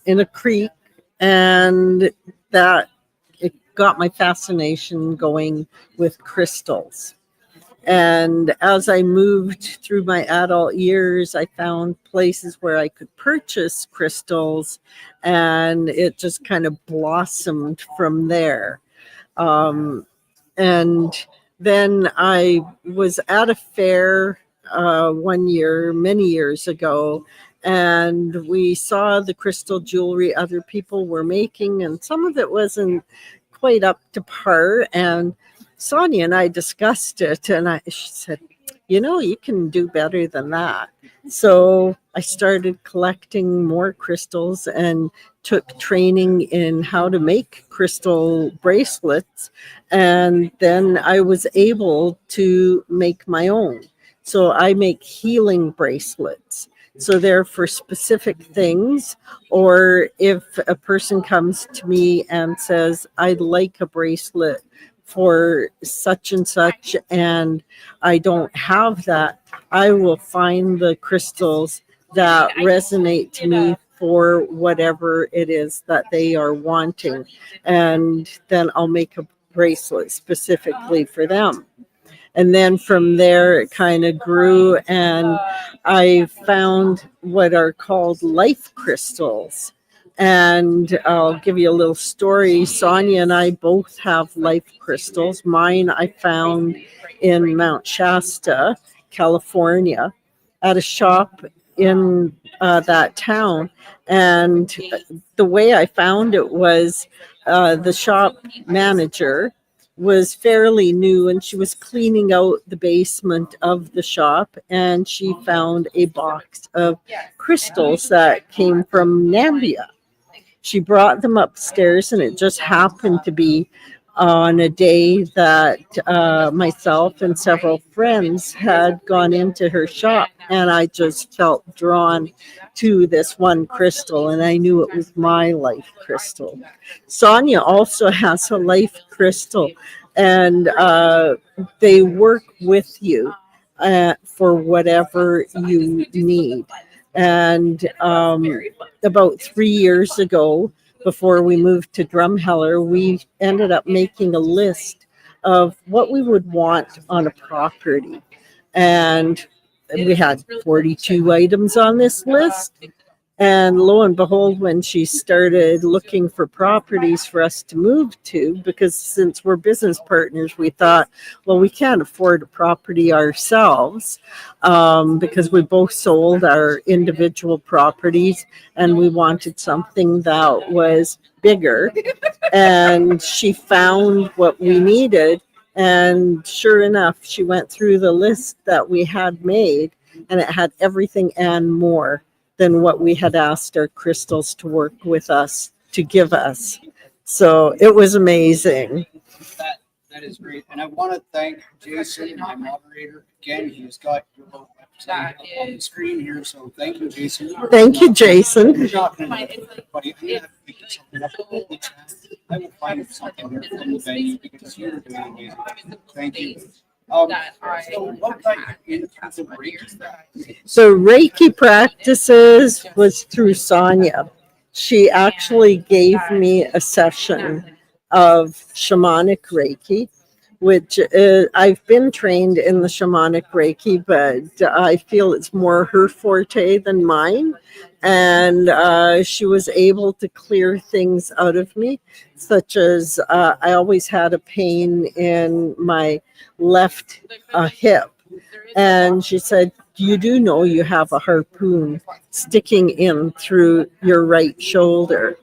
in a creek, and that it got my fascination going with crystals. And as I moved through my adult years, I found places where I could purchase crystals, and it just kind of blossomed from there. Um, and then I was at a fair one year, many years ago, and we saw the crystal jewelry other people were making, and some of it wasn't quite up to par. And Sonia and I discussed it, and she said, you can do better than that. So I started collecting more crystals and took training in how to make crystal bracelets. And then I was able to make my own. So I make healing bracelets. So they're for specific things. Or if a person comes to me and says, I'd like a bracelet for such and such, and I don't have that, I will find the crystals that resonate to me for whatever it is that they are wanting. And then I'll make a bracelet specifically for them. And then from there, it kind of grew, and I found what are called life crystals. And I'll give you a little story. Sonia and I both have life crystals. Mine I found in Mount Shasta, California, at a shop in that town. And the way I found it was the shop manager was fairly new, and she was cleaning out the basement of the shop, and she found a box of crystals that came from Nambia. She brought them upstairs, and it just happened to be on a day that myself and several friends had gone into her shop, and I just felt drawn to this one crystal, and I knew it was my life crystal. Sonia also has a life crystal, and they work with you for whatever you need. And about 3 years ago, before we moved to Drumheller, we ended up making a list of what we would want on a property. And we had 42 items on this list. And lo and behold, when she started looking for properties for us to move to, because since we're business partners, we thought, well, we can't afford a property ourselves because we both sold our individual properties, and we wanted something that was bigger. And she found what we needed. And sure enough, she went through the list that we had made, and it had everything and more than what we had asked our crystals to work with us to give us. So it was amazing. That is great. And I want to thank Jason, my moderator. Again, he's got your website up on the screen here. So thank you, Jason. Thank you, Jason. I will find something here from the venue because you're doing amazing. Thank you. So Reiki practices was through Sonia. She actually gave me a session of shamanic Reiki, which I've been trained in the shamanic Reiki, but I feel it's more her forte than mine. And she was able to clear things out of me, such as I always had a pain in my left hip. And she said, you do know you have a harpoon sticking in through your right shoulder.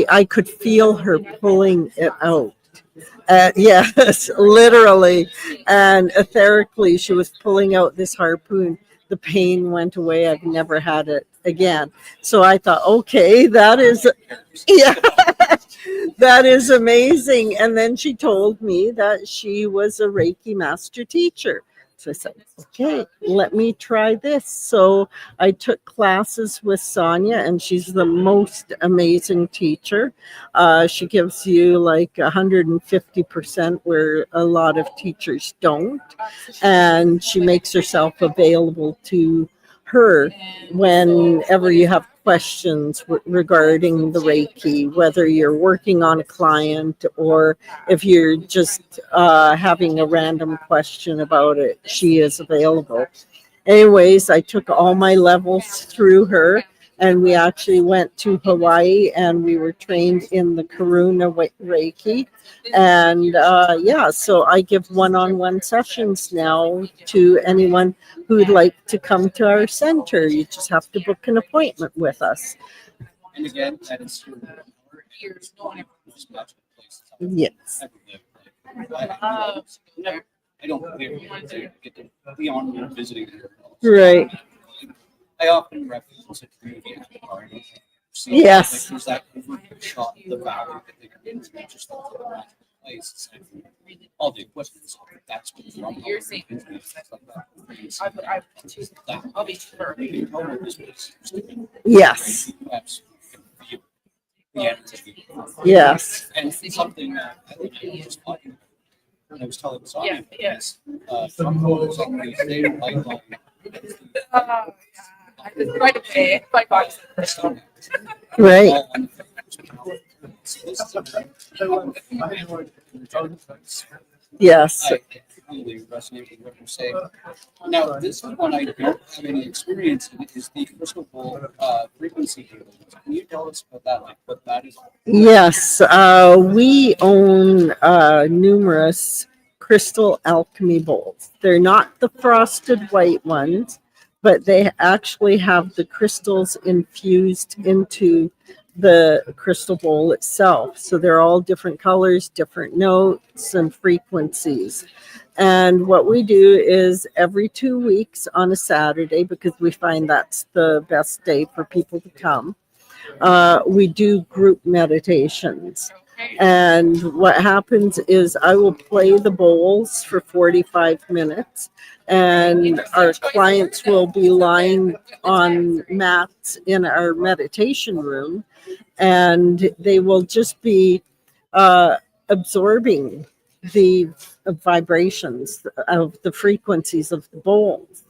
I could feel her pulling it out. Yes, literally. And etherically, she was pulling out this harpoon. The pain went away. I've never had it again. So I thought, okay, that is amazing. And then she told me that she was a Reiki master teacher. So I said, okay, let me try this. So I took classes with Sonia, and she's the most amazing teacher. She gives you like 150%, where a lot of teachers don't. And she makes herself available to her whenever you have questions regarding the Reiki, whether you're working on a client or if you're just having a random question about it. She is available. Anyways, I took all my levels through her, and we actually went to Hawaii and we were trained in the Karuna Reiki. And yeah, so I give one-on-one sessions now to anyone who'd like to come to our center. You just have to book an appointment with us. And again, that is true. Yes. I don't get to be on visiting her. Right. I often reference it to the party. Yes. There's that shot the valley that they can get just the place. All the equipment. That's what you're saying. I'll be sure. Yes. Yes. And something I was talking about. I was telling Sonia, yes, from those on the same pipeline. Right away, my box. Right. Yes. I totally resonate with what you're saying. Now, this one I don't have any experience in is the crystal ball frequency healing. Can you tell us about that? Like what that is? Yes. We own numerous crystal alchemy bowls. They're not the frosted white ones, but they actually have the crystals infused into the crystal bowl itself. So they're all different colors, different notes, and frequencies. And what we do is every 2 weeks on a Saturday, because we find that's the best day for people to come, we do group meditations. And what happens is I will play the bowls for 45 minutes, and our clients will be lying on mats in our meditation room, and they will just be absorbing the vibrations of the frequencies of the bowls.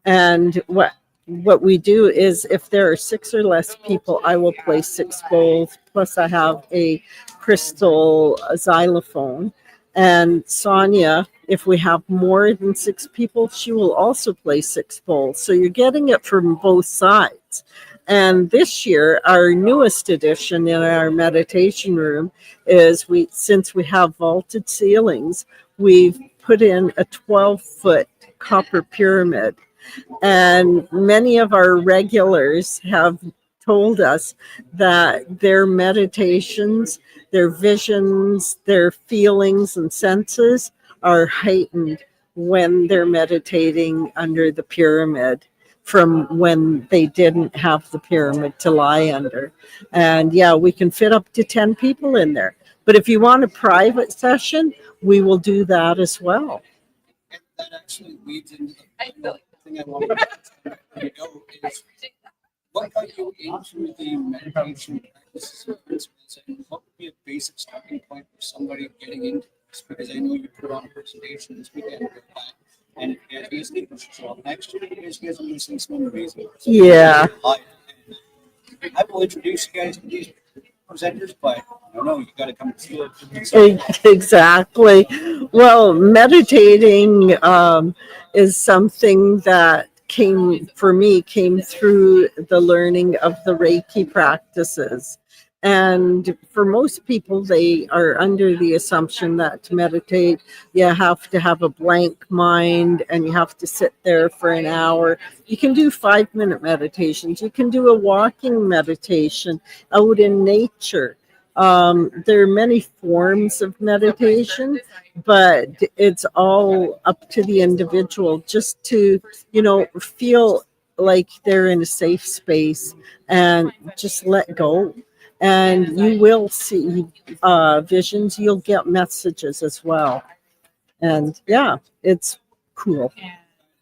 And what we do is if there are 6 or less people, I will play 6 bowls. Plus I have a crystal xylophone. And Sonia, if we have more than 6 people, she will also play 6 bowls. So you're getting it from both sides. And this year, our newest addition in our meditation room is since we have vaulted ceilings, we've put in a 12-foot copper pyramid. And many of our regulars have told us that their meditations, their visions, their feelings and senses are heightened when they're meditating under the pyramid from when they didn't have the pyramid to lie under. And yeah, we can fit up to 10 people in there. But if you want a private session, we will do that as well. And that actually leads into the thing I want to know is what got you into the meditation practices and principles, and what would be a basic starting point for somebody getting into this? Because I know you put on a presentation this weekend with that, and you guys be speakers show up next year. You guys are listening to some amazing. Yeah. I will introduce you guys to these presenters, but I don't know, you got to come see it. Exactly. Well, meditating is something that came through the learning of the Reiki practices. And for most people, they are under the assumption that to meditate, you have to have a blank mind and you have to sit there for an hour. You can do 5-minute meditations. You can do a walking meditation out in nature. There are many forms of meditation, but it's all up to the individual just to, feel like they're in a safe space and just let go. And you will see visions, you'll get messages as well. And yeah, it's cool.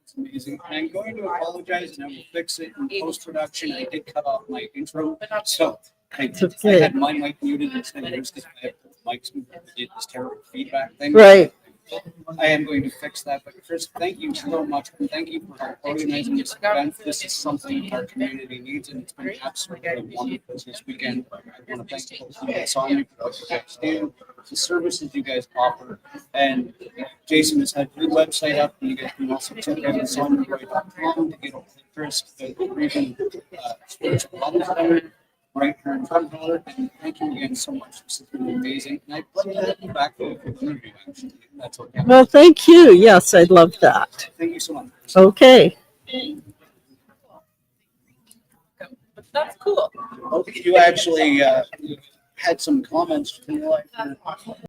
It's amazing. And I'm going to apologize and I will fix it in post-production. I did cut off my intro. So I had my mic muted instead of yours because I have mics did this terrible feedback thing. Right. I am going to fix that. But first, thank you so much. And thank you for organizing this event. This is something our community needs, and it's been absolutely wonderful this weekend. I want to thank folks who saw me for what you guys do, the services you guys offer. And Jason has had a new website up, and you guys can also check out sonroy.com to get all the first Kreation spiritual wellness center right here in front of her. And thank you again so much. This has been amazing. And I'd love to have you back for the interview, actually. If that's okay. Well, thank you. Yes, I'd love that. Thank you so much. Okay. That's cool. Okay, you actually had some comments. Can you like